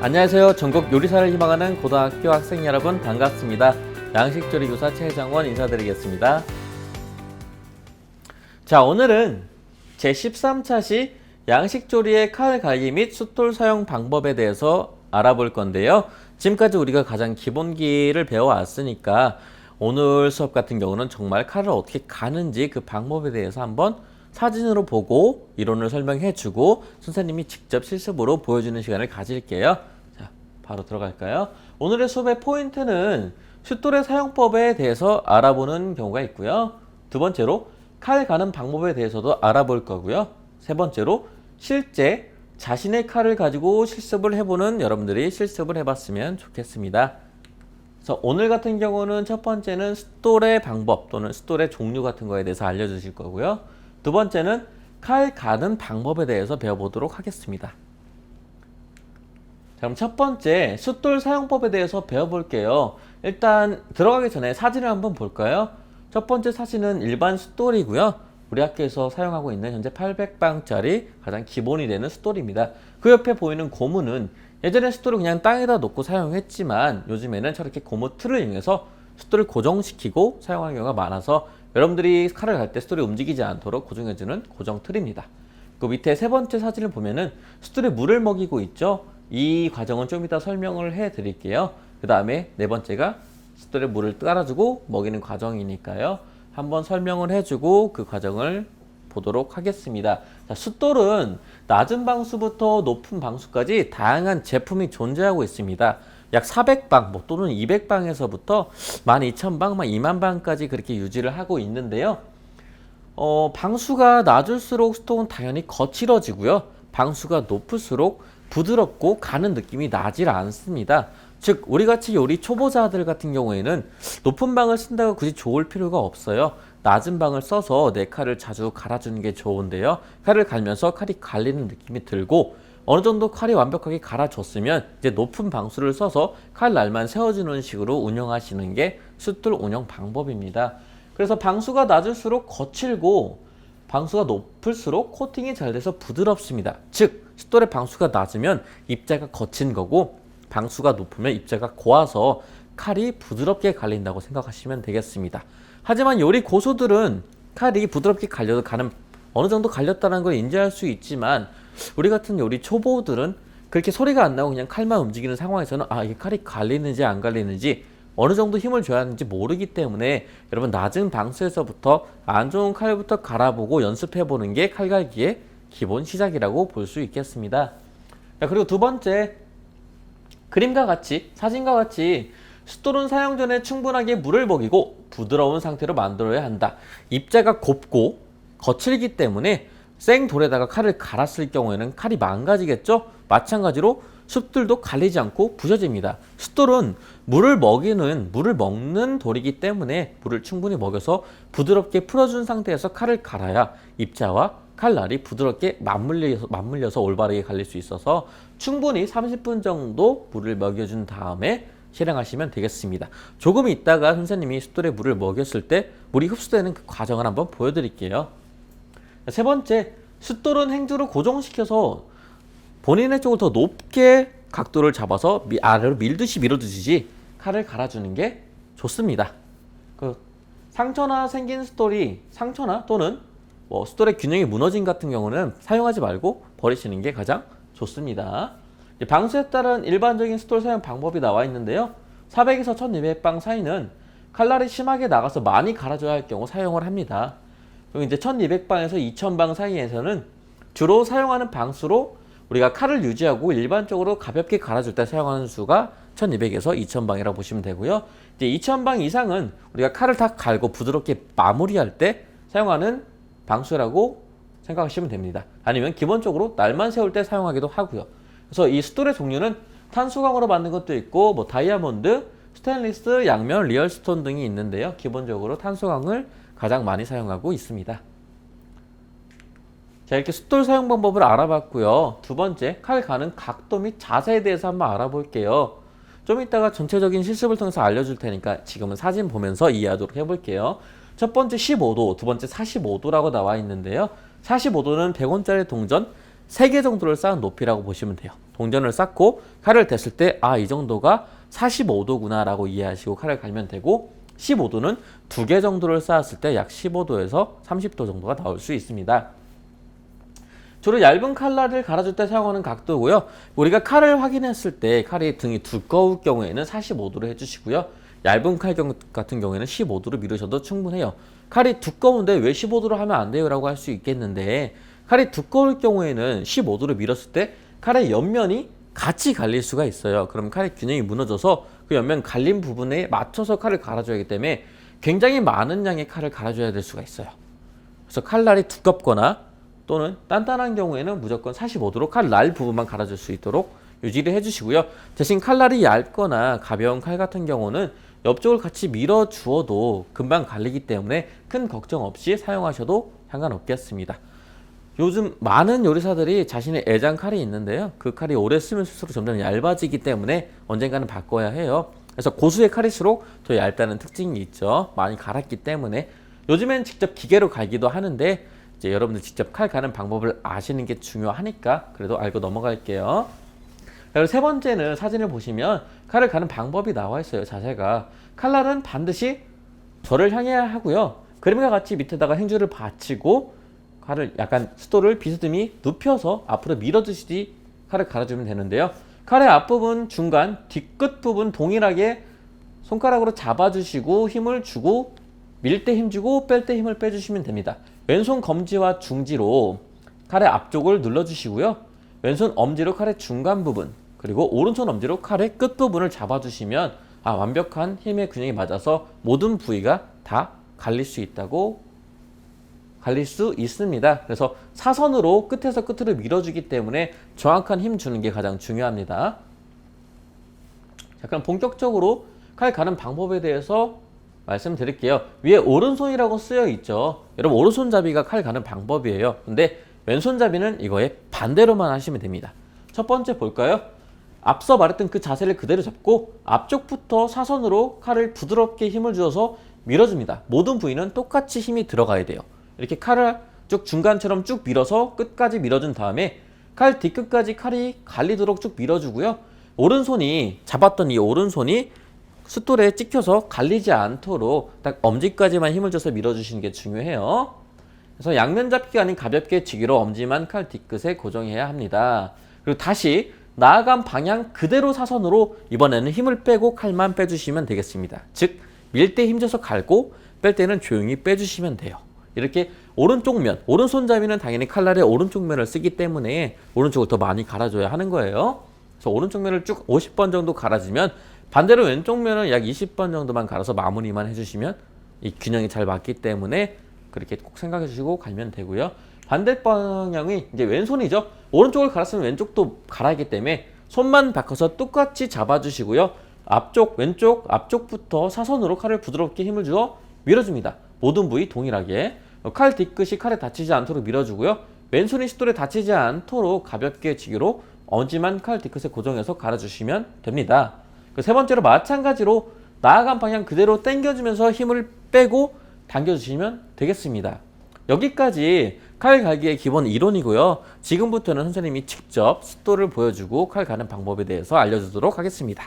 안녕하세요. 전국 요리사를 희망하는 고등학교 학생 여러분 반갑습니다. 양식조리교사 최정원 인사드리겠습니다. 자, 오늘은 제13차시 양식조리의 칼 갈기 및 숫돌 사용 방법에 대해서 알아볼 건데요. 지금까지 우리가 가장 기본기를 배워왔으니까 오늘 수업 같은 경우는 정말 칼을 어떻게 가는지 그 방법에 대해서 한번 사진으로 보고 이론을 설명해주고 선생님이 직접 실습으로 보여주는 시간을 가질게요. 자, 바로 들어갈까요? 오늘의 수업의 포인트는 숫돌의 사용법에 대해서 알아보는 경우가 있고요. 두 번째로 칼 가는 방법에 대해서도 알아볼 거고요. 세 번째로 실제 자신의 칼을 가지고 실습을 해보는 여러분들이 실습을 해봤으면 좋겠습니다. 그래서 오늘 같은 경우는 첫 번째는 숫돌의 방법 또는 숫돌의 종류 같은 거에 대해서 알려주실 거고요. 두 번째는 칼 가는 방법에 대해서 배워보도록 하겠습니다. 자, 그럼 첫 번째 숫돌 사용법에 대해서 배워볼게요. 일단 들어가기 전에 사진을 한번 볼까요? 첫 번째 사진은 일반 숫돌이고요. 우리 학교에서 사용하고 있는 현재 800방짜리 가장 기본이 되는 숫돌입니다. 그 옆에 보이는 고무는 예전에 숫돌을 그냥 땅에다 놓고 사용했지만 요즘에는 저렇게 고무 틀을 이용해서 숫돌을 고정시키고 사용하는 경우가 많아서 여러분들이 칼을 갈 때 숫돌이 움직이지 않도록 고정해주는 고정 틀입니다. 그 밑에 세 번째 사진을 보면은 숫돌에 물을 먹이고 있죠. 이 과정은 좀 이따 설명을 해 드릴게요. 그 다음에 네 번째가 숫돌에 물을 깔아주고 먹이는 과정이니까요. 한번 설명을 해주고 그 과정을 보도록 하겠습니다. 자, 숫돌은 낮은 방수부터 높은 방수까지 다양한 제품이 존재하고 있습니다. 약 400방 또는 200방에서부터 12,000방, 20,000방까지 그렇게 유지를 하고 있는데요. 방수가 낮을수록 숫돌은 당연히 거칠어지고요. 방수가 높을수록 부드럽고 가는 느낌이 나질 않습니다. 즉 우리같이 요리 초보자들 같은 경우에는 높은 방을 쓴다고 굳이 좋을 필요가 없어요. 낮은 방을 써서 내 칼을 자주 갈아주는 게 좋은데요. 칼을 갈면서 칼이 갈리는 느낌이 들고 어느 정도 칼이 완벽하게 갈아졌으면 이제 높은 방수를 써서 칼 날만 세워주는 식으로 운영하시는 게 숫돌 운영 방법입니다. 그래서 방수가 낮을수록 거칠고 방수가 높을수록 코팅이 잘 돼서 부드럽습니다. 즉 숫돌의 방수가 낮으면 입자가 거친 거고 방수가 높으면 입자가 고와서 칼이 부드럽게 갈린다고 생각하시면 되겠습니다. 하지만 요리 고수들은 칼이 부드럽게 갈려도 가는 어느 정도 갈렸다는 걸 인지할 수 있지만 우리 같은 요리 초보들은 그렇게 소리가 안 나고 그냥 칼만 움직이는 상황에서는 이게 칼이 갈리는지 안 갈리는지 어느 정도 힘을 줘야 하는지 모르기 때문에 여러분 낮은 방수에서부터 안 좋은 칼부터 갈아보고 연습해보는 게 칼갈기의 기본 시작이라고 볼 수 있겠습니다. 자, 그리고 두 번째 그림과 같이 사진과 같이 숫돌은 사용 전에 충분하게 물을 먹이고 부드러운 상태로 만들어야 한다. 입자가 곱고 거칠기 때문에 생돌에다가 칼을 갈았을 경우에는 칼이 망가지겠죠? 마찬가지로 숫돌도 갈리지 않고 부셔집니다. 숫돌은 물을 먹는 돌이기 때문에 물을 충분히 먹여서 부드럽게 풀어준 상태에서 칼을 갈아야 입자와 칼날이 부드럽게 맞물려서 올바르게 갈릴 수 있어서 충분히 30분 정도 물을 먹여준 다음에 실행하시면 되겠습니다. 조금 있다가 선생님이 숫돌에 물을 먹였을 때 물이 흡수되는 그 과정을 한번 보여드릴게요. 세 번째, 숫돌은 행주로 고정시켜서 본인의 쪽을 더 높게 각도를 잡아서 아래로 밀듯이 밀어주시지 칼을 갈아주는 게 좋습니다. 상처나 생긴 상처나 또는 숫돌의 균형이 무너진 같은 경우는 사용하지 말고 버리시는 게 가장 좋습니다. 방수에 따른 일반적인 숫돌 사용 방법이 나와 있는데요. 400에서 1200방 사이는 칼날이 심하게 나가서 많이 갈아줘야 할 경우 사용을 합니다. 그리고 이제 1200방에서 2000방 사이에서는 주로 사용하는 방수로 우리가 칼을 유지하고 일반적으로 가볍게 갈아줄 때 사용하는 수가 1200에서 2000방이라고 보시면 되고요. 이제 2000방 이상은 우리가 칼을 다 갈고 부드럽게 마무리할 때 사용하는 방수라고 생각하시면 됩니다. 아니면 기본적으로 날만 세울 때 사용하기도 하고요. 그래서 이 숫돌의 종류는 탄수광으로 만든 것도 있고 다이아몬드, 스테인리스, 양면, 리얼스톤 등이 있는데요. 기본적으로 탄수광을 가장 많이 사용하고 있습니다. 자, 이렇게 숫돌 사용 방법을 알아봤고요. 두 번째, 칼 가는 각도 및 자세에 대해서 한번 알아볼게요. 좀 이따가 전체적인 실습을 통해서 알려줄 테니까 지금은 사진 보면서 이해하도록 해볼게요. 첫 번째 15도, 두 번째 45도라고 나와 있는데요. 45도는 100원짜리 동전 3개 정도를 쌓은 높이라고 보시면 돼요. 동전을 쌓고 칼을 댔을 때 이 정도가 45도구나 라고 이해하시고 칼을 갈면 되고, 15도는 2개 정도를 쌓았을 때 약 15도에서 30도 정도가 나올 수 있습니다. 주로 얇은 칼날을 갈아줄 때 사용하는 각도고요. 우리가 칼을 확인했을 때 칼이 등이 두꺼울 경우에는 45도로 해주시고요. 얇은 칼 같은 경우에는 15도로 미루셔도 충분해요. 칼이 두꺼운데 왜 15도로 하면 안 돼요? 라고 할 수 있겠는데, 칼이 두꺼울 경우에는 15도로 밀었을 때 칼의 옆면이 같이 갈릴 수가 있어요. 그럼 칼의 균형이 무너져서 그 옆면 갈린 부분에 맞춰서 칼을 갈아줘야 하기 때문에 굉장히 많은 양의 칼을 갈아줘야 될 수가 있어요. 그래서 칼날이 두껍거나 또는 단단한 경우에는 무조건 45도로 칼날 부분만 갈아줄 수 있도록 유지를 해주시고요. 대신 칼날이 얇거나 가벼운 칼 같은 경우는 옆쪽을 같이 밀어 주어도 금방 갈리기 때문에 큰 걱정 없이 사용하셔도 상관없겠습니다. 요즘 많은 요리사들이 자신의 애장 칼이 있는데요. 그 칼이 오래 쓰면 쓸수록 점점 얇아지기 때문에 언젠가는 바꿔야 해요. 그래서 고수의 칼일수록 더 얇다는 특징이 있죠. 많이 갈았기 때문에. 요즘엔 직접 기계로 갈기도 하는데 이제 여러분들 직접 칼 가는 방법을 아시는 게 중요하니까 그래도 알고 넘어갈게요. 그리고 세 번째는 사진을 보시면 칼을 가는 방법이 나와 있어요. 자세가. 칼날은 반드시 저를 향해야 하고요. 그림과 같이 밑에다가 행주를 받치고 칼을 약간 숫도를 비스듬히 눕혀서 앞으로 밀어주시듯이 칼을 갈아주면 되는데요. 칼의 앞부분, 중간, 뒤끝 부분 동일하게 손가락으로 잡아주시고 힘을 주고 밀 때 힘주고 뺄 때 힘을 빼주시면 됩니다. 왼손 검지와 중지로 칼의 앞쪽을 눌러주시고요. 왼손 엄지로 칼의 중간 부분, 그리고 오른손 엄지로 칼의 끝 부분을 잡아주시면 완벽한 힘의 균형이 맞아서 모든 부위가 다 갈릴 수 있습니다. 그래서 사선으로 끝에서 끝으로 밀어주기 때문에 정확한 힘 주는 게 가장 중요합니다. 자, 그럼 본격적으로 칼 가는 방법에 대해서 말씀드릴게요. 위에 오른손이라고 쓰여 있죠. 여러분 오른손잡이가 칼 가는 방법이에요. 근데 왼손잡이는 이거에 반대로만 하시면 됩니다. 첫 번째 볼까요? 앞서 말했던 그 자세를 그대로 잡고 앞쪽부터 사선으로 칼을 부드럽게 힘을 주어서 밀어줍니다. 모든 부위는 똑같이 힘이 들어가야 돼요. 이렇게 칼을 쭉 중간처럼 쭉 밀어서 끝까지 밀어준 다음에 칼 뒤끝까지 칼이 갈리도록 쭉 밀어주고요. 오른손이 잡았던 이 오른손이 숫돌에 찍혀서 갈리지 않도록 딱 엄지까지만 힘을 줘서 밀어주시는 게 중요해요. 그래서 양면 잡기가 아닌 가볍게 쥐기로 엄지만 칼 뒤끝에 고정해야 합니다. 그리고 다시 나아간 방향 그대로 사선으로 이번에는 힘을 빼고 칼만 빼주시면 되겠습니다. 즉 밀 때 힘줘서 갈고 뺄 때는 조용히 빼주시면 돼요. 이렇게 오른쪽 면, 오른손잡이는 당연히 칼날의 오른쪽 면을 쓰기 때문에 오른쪽을 더 많이 갈아줘야 하는 거예요. 그래서 오른쪽 면을 쭉 50번 정도 갈아주면 반대로 왼쪽 면은 약 20번 정도만 갈아서 마무리만 해주시면 이 균형이 잘 맞기 때문에 그렇게 꼭 생각해 주시고 갈면 되고요. 반대 방향이 이제 왼손이죠. 오른쪽을 갈았으면 왼쪽도 갈아야 하기 때문에 손만 바꿔서 똑같이 잡아주시고요. 앞쪽, 왼쪽, 앞쪽부터 사선으로 칼을 부드럽게 힘을 주어 밀어줍니다. 모든 부위 동일하게. 칼 뒤끝이 칼에 닿치지 않도록 밀어주고요. 왼손이 숫돌에 닿치지 않도록 가볍게 쥐기로 엄지만 칼 뒤끝에 고정해서 갈아주시면 됩니다. 세 번째로 마찬가지로 나아간 방향 그대로 당겨주면서 힘을 빼고 당겨주시면 되겠습니다. 여기까지 칼 갈기의 기본 이론이고요. 지금부터는 선생님이 직접 숫돌을 보여주고 칼 가는 방법에 대해서 알려주도록 하겠습니다.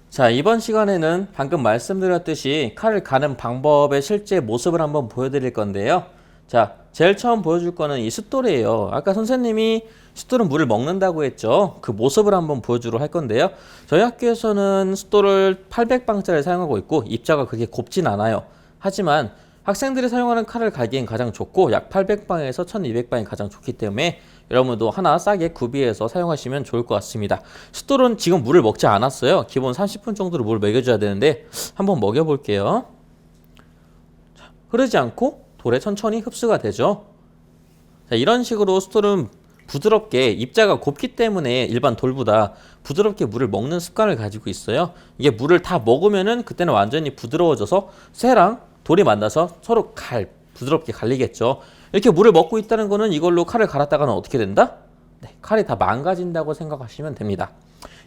자, 이번 시간에는 방금 말씀드렸듯이 칼을 가는 방법의 실제 모습을 한번 보여드릴 건데요. 자, 제일 처음 보여줄 거는 이 숫돌이에요. 아까 선생님이 숫돌은 물을 먹는다고 했죠. 그 모습을 한번 보여주도록 할 건데요. 저희 학교에서는 숫돌을 800방짜리를 사용하고 있고 입자가 그렇게 곱진 않아요. 하지만 학생들이 사용하는 칼을 갈기엔 가장 좋고 약 800방에서 1200방이 가장 좋기 때문에 여러분도 하나 싸게 구비해서 사용하시면 좋을 것 같습니다. 숫돌은 지금 물을 먹지 않았어요. 기본 30분 정도로 물을 먹여줘야 되는데 한번 먹여볼게요. 자, 흐르지 않고 돌에 천천히 흡수가 되죠. 자, 이런 식으로 숫돌은 부드럽게 입자가 곱기 때문에 일반 돌보다 부드럽게 물을 먹는 습관을 가지고 있어요. 이게 물을 다 먹으면은 그때는 완전히 부드러워져서 쇠랑 돌이 만나서 서로 부드럽게 갈리겠죠. 이렇게 물을 먹고 있다는 거는 이걸로 칼을 갈았다가는 어떻게 된다? 네, 칼이 다 망가진다고 생각하시면 됩니다.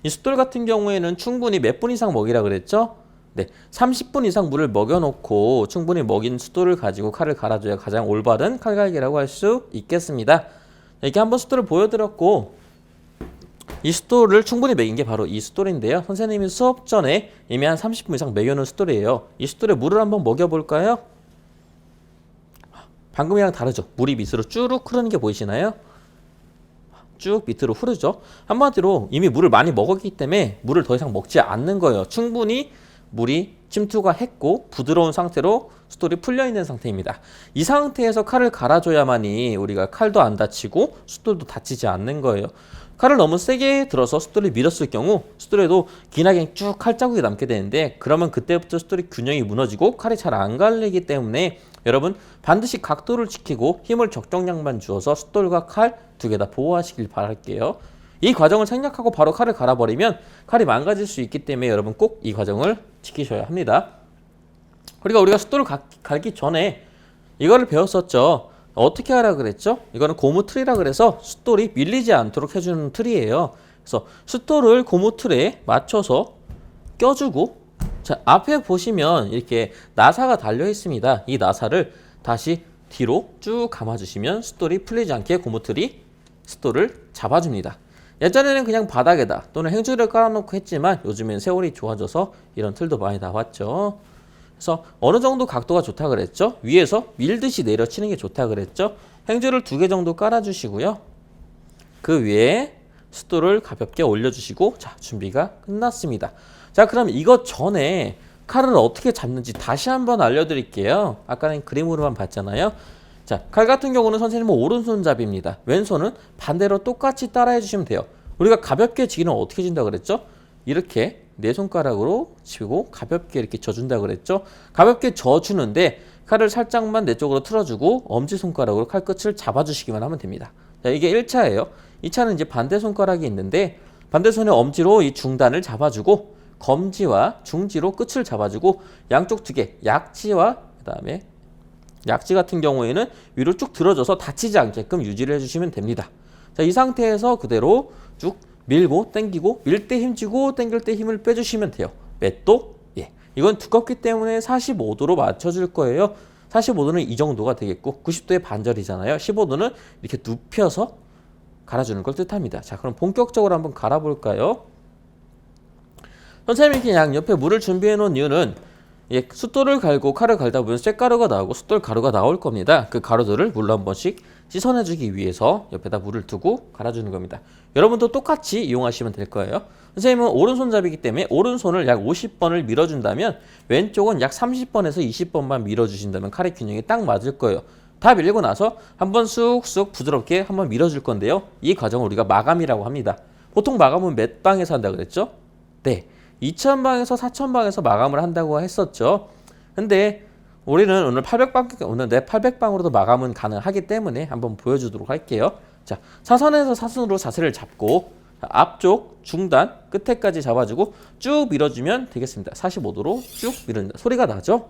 이 숫돌 같은 경우에는 충분히 몇 분 이상 먹이라 그랬죠? 네, 30분 이상 물을 먹여놓고 충분히 먹인 숫돌을 가지고 칼을 갈아줘야 가장 올바른 칼갈기라고 할 수 있겠습니다. 이렇게 한번 숫도를 보여드렸고 이 숫도를 충분히 매긴 게 바로 이 숫돌인데요. 선생님이 수업 전에 이미 한 30분 이상 매겨놓은 숫돌이에요. 이 숫돌에 물을 한번 먹여볼까요? 방금이랑 다르죠? 물이 밑으로 쭈룩 흐르는 게 보이시나요? 쭉 밑으로 흐르죠? 한마디로 이미 물을 많이 먹었기 때문에 물을 더 이상 먹지 않는 거예요. 충분히 물이 침투가 했고 부드러운 상태로 숫돌이 풀려있는 상태입니다. 이 상태에서 칼을 갈아줘야만이 우리가 칼도 안 다치고 숫돌도 다치지 않는 거예요. 칼을 너무 세게 들어서 숫돌을 밀었을 경우 숫돌에도 기나게 쭉 칼자국이 남게 되는데 그러면 그때부터 숫돌이 균형이 무너지고 칼이 잘 안 갈리기 때문에 여러분 반드시 각도를 지키고 힘을 적정량만 주어서 숫돌과 칼 두 개 다 보호하시길 바랄게요. 이 과정을 생략하고 바로 칼을 갈아버리면 칼이 망가질 수 있기 때문에 여러분 꼭 이 과정을 지키셔야 합니다. 그러니까 우리가 숫돌을 갈기 전에 이거를 배웠었죠. 어떻게 하라 그랬죠? 이거는 고무 틀이라 그래서 숫돌이 밀리지 않도록 해주는 틀이에요. 그래서 숫돌을 고무 틀에 맞춰서 껴주고 자 앞에 보시면 이렇게 나사가 달려 있습니다. 이 나사를 다시 뒤로 쭉 감아주시면 숫돌이 풀리지 않게 고무 틀이 숫돌을 잡아줍니다. 예전에는 그냥 바닥에다 또는 행주를 깔아놓고 했지만 요즘엔 세월이 좋아져서 이런 틀도 많이 나왔죠. 그래서 어느 정도 각도가 좋다 그랬죠? 위에서 밀듯이 내려치는 게 좋다 그랬죠? 행주를 2개 정도 깔아주시고요. 그 위에 숫돌을 가볍게 올려주시고 자 준비가 끝났습니다. 자 그럼 이것 전에 칼을 어떻게 잡는지 다시 한번 알려드릴게요. 아까는 그림으로만 봤잖아요. 자, 칼 같은 경우는 선생님은 오른손잡이입니다. 왼손은 반대로 똑같이 따라해 주시면 돼요. 우리가 가볍게 쥐기는 어떻게 쥔다 그랬죠? 이렇게 네 손가락으로 쥐고 가볍게 이렇게 져준다 그랬죠? 가볍게 져주는데 칼을 살짝만 내 쪽으로 틀어주고 엄지손가락으로 칼 끝을 잡아주시기만 하면 됩니다. 자, 이게 1차예요. 2차는 이제 반대 손가락이 있는데 반대 손의 엄지로 이 중단을 잡아주고 검지와 중지로 끝을 잡아주고 양쪽 2개, 약지와 그 다음에 약지 같은 경우에는 위로 쭉 들어줘서 다치지 않게끔 유지를 해주시면 됩니다. 자, 이 상태에서 그대로 쭉 밀고 당기고 밀 때 힘주고 당길 때 힘을 빼주시면 돼요. 몇 도? 예, 이건 두껍기 때문에 45도로 맞춰줄 거예요. 45도는 이 정도가 되겠고 90도의 반절이잖아요. 15도는 이렇게 눕혀서 갈아주는 걸 뜻합니다. 자, 그럼 본격적으로 한번 갈아볼까요? 선생님이 이렇게 양옆에 물을 준비해 놓은 이유는 예, 숫돌을 갈고 칼을 갈다 보면 쇳가루가 나오고 숫돌 가루가 나올 겁니다. 그 가루들을 물로 한 번씩 씻어내주기 위해서 옆에다 물을 두고 갈아주는 겁니다. 여러분도 똑같이 이용하시면 될 거예요. 선생님은 오른손잡이기 때문에 오른손을 약 50번을 밀어준다면 왼쪽은 약 30번에서 20번만 밀어주신다면 칼의 균형이 딱 맞을 거예요. 다 밀고 나서 한번 쑥쑥 부드럽게 한번 밀어줄 건데요. 이 과정을 우리가 마감이라고 합니다. 보통 마감은 몇 방에서 한다 그랬죠? 네. 2000방에서 4000방에서 마감을 한다고 했었죠. 근데 우리는 오늘 800방, 오늘 내 800방으로도 마감은 가능하기 때문에 한번 보여주도록 할게요. 자, 사선에서 사선으로 자세를 잡고 앞쪽, 중단, 끝에까지 잡아주고 쭉 밀어주면 되겠습니다. 45도로 쭉 밀어줍니다. 소리가 나죠?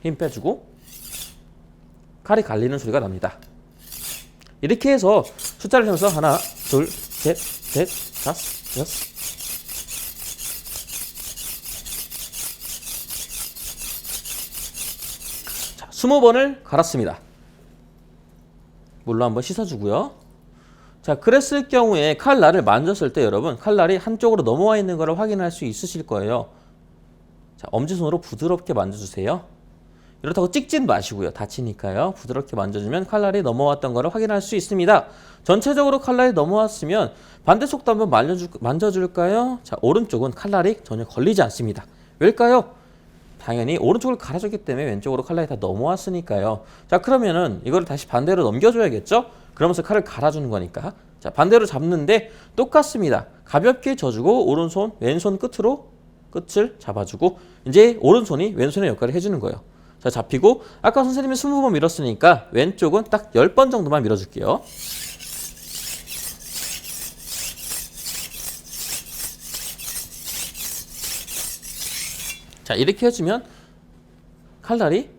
힘 빼주고 칼이 갈리는 소리가 납니다. 이렇게 해서 숫자를 세면서 하나, 둘, 셋, 넷, 다섯, 여섯 자, 20번을 갈았습니다. 물로 한번 씻어주고요. 자, 그랬을 경우에 칼날을 만졌을 때 여러분 칼날이 한쪽으로 넘어와 있는 것을 확인할 수 있으실 거예요. 자, 엄지손으로 부드럽게 만져주세요. 이렇다고 찍진 마시고요. 다치니까요. 부드럽게 만져주면 칼날이 넘어왔던 것을 확인할 수 있습니다. 전체적으로 칼날이 넘어왔으면 반대쪽도 한번 만져줄까요? 자, 오른쪽은 칼날이 전혀 걸리지 않습니다. 왜일까요? 당연히 오른쪽을 갈아줬기 때문에 왼쪽으로 칼날이 다 넘어왔으니까요. 자, 그러면은 이거를 다시 반대로 넘겨줘야겠죠? 그러면서 칼을 갈아주는 거니까. 자, 반대로 잡는데 똑같습니다. 가볍게 져주고 오른손, 왼손 끝으로 끝을 잡아주고 이제 오른손이 왼손의 역할을 해주는 거예요. 자, 잡히고 아까 선생님이 20번 밀었으니까 왼쪽은 딱 10번 정도만 밀어줄게요. 자, 이렇게 해주면 칼날이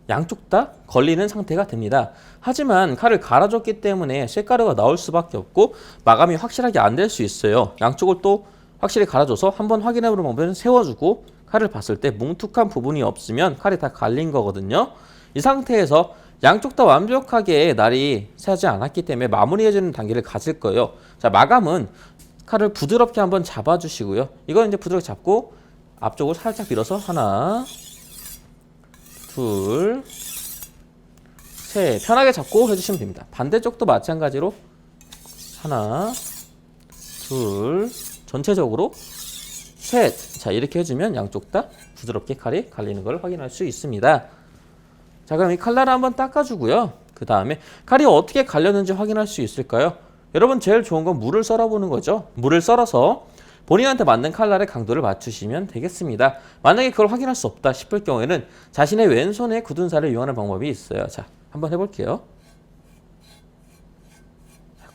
양쪽 다 걸리는 상태가 됩니다. 하지만 칼을 갈아줬기 때문에 쇳가루가 나올 수밖에 없고 마감이 확실하게 안 될 수 있어요. 양쪽을 또 확실히 갈아줘서 한번 확인해보는 방법은 세워주고 칼을 봤을 때 뭉툭한 부분이 없으면 칼이 다 갈린 거거든요. 이 상태에서 양쪽 다 완벽하게 날이 새지 않았기 때문에 마무리해주는 단계를 가질 거예요. 자, 마감은 칼을 부드럽게 한번 잡아주시고요. 이건 이제 부드럽게 잡고 앞쪽으로 살짝 밀어서 하나, 둘, 셋. 편하게 잡고 해주시면 됩니다. 반대쪽도 마찬가지로 하나, 둘, 전체적으로 셋. 자, 이렇게 해주면 양쪽 다 부드럽게 칼이 갈리는 걸 확인할 수 있습니다. 자, 그럼 이 칼날을 한번 닦아주고요. 그 다음에 칼이 어떻게 갈렸는지 확인할 수 있을까요? 여러분 제일 좋은 건 물을 썰어보는 거죠. 물을 썰어서 본인한테 맞는 칼날의 강도를 맞추시면 되겠습니다. 만약에 그걸 확인할 수 없다 싶을 경우에는 자신의 왼손에 굳은 살을 이용하는 방법이 있어요. 자, 한번 해볼게요.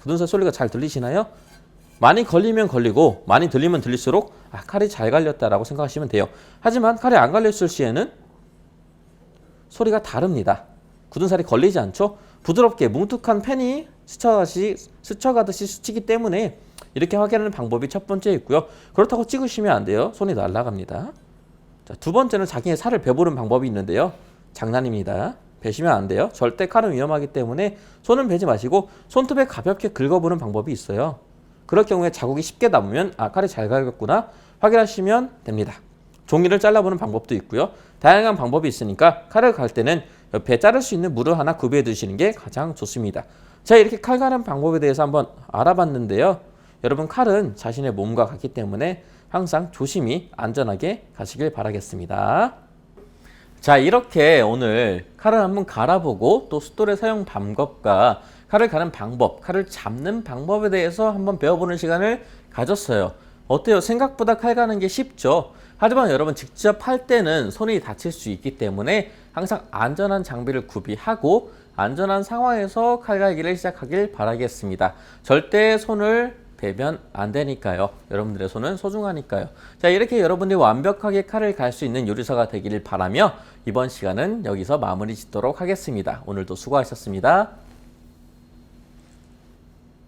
굳은 살 소리가 잘 들리시나요? 많이 걸리면 걸리고 많이 들리면 들릴수록 칼이 잘 갈렸다라고 생각하시면 돼요. 하지만 칼이 안 갈렸을 시에는 소리가 다릅니다. 굳은 살이 걸리지 않죠? 부드럽게 뭉툭한 펜이 스쳐가듯이 스치기 때문에 이렇게 확인하는 방법이 첫 번째 있고요. 그렇다고 찍으시면 안 돼요. 손이 날아갑니다. 자, 두 번째는 자기의 살을 베보는 방법이 있는데요. 장난입니다. 베시면 안 돼요. 절대 칼은 위험하기 때문에 손은 베지 마시고 손톱에 가볍게 긁어보는 방법이 있어요. 그럴 경우에 자국이 쉽게 남으면 칼이 잘 갈겼구나 확인하시면 됩니다. 종이를 잘라보는 방법도 있고요. 다양한 방법이 있으니까 칼을 갈 때는 옆에 자를 수 있는 물을 하나 구비해 두시는 게 가장 좋습니다. 자, 이렇게 칼 가는 방법에 대해서 한번 알아봤는데요. 여러분 칼은 자신의 몸과 같기 때문에 항상 조심히 안전하게 가시길 바라겠습니다. 자, 이렇게 오늘 칼을 한번 갈아보고 또 숫돌의 사용 방법과 칼을 가는 방법, 칼을 잡는 방법에 대해서 한번 배워보는 시간을 가졌어요. 어때요? 생각보다 칼 가는 게 쉽죠? 하지만 여러분 직접 할 때는 손이 다칠 수 있기 때문에 항상 안전한 장비를 구비하고 안전한 상황에서 칼 갈기를 시작하길 바라겠습니다. 절대 손을 베면 안 되니까요. 여러분들의 손은 소중하니까요. 자, 이렇게 여러분들이 완벽하게 칼을 갈 수 있는 요리사가 되기를 바라며 이번 시간은 여기서 마무리 짓도록 하겠습니다. 오늘도 수고하셨습니다.